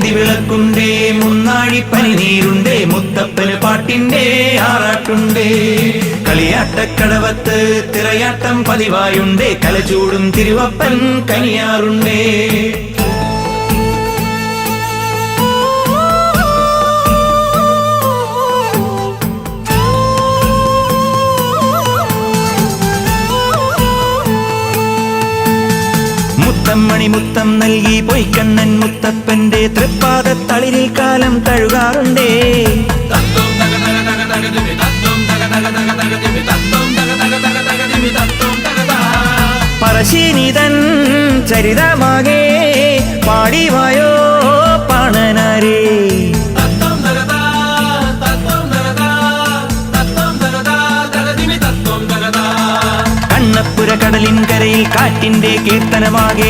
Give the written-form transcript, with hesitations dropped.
മുന്തിവിളക്കുണ്ടേ മുന്നാഴിപ്പനി നീരുണ്ടേ മുത്തപ്പന് പാട്ടിന്റെ ആറാട്ടുണ്ടേ കളിയാട്ടക്കടവത്ത് തിറയാട്ടം പതിവായുണ്ടേ കലചൂടും തിരുവപ്പൻ കനിയാറുണ്ടേ മുത്തമ്മണി മുത്തം നൽകി പൊയ്ക്കണ്ണൻ മുത്തപ്പന്റെ തൃപ്പാദത്തളിരിൽ കാലം തഴുകാറുണ്ടേ പറശ്ശിനിതൻ ചരിതമാകെ പാടിവായോ പാണനാരേ കണ്ണപ്പുര കടലിൻ കരയിൽ കാറ്റിന്റെ കീർത്തനമാകെ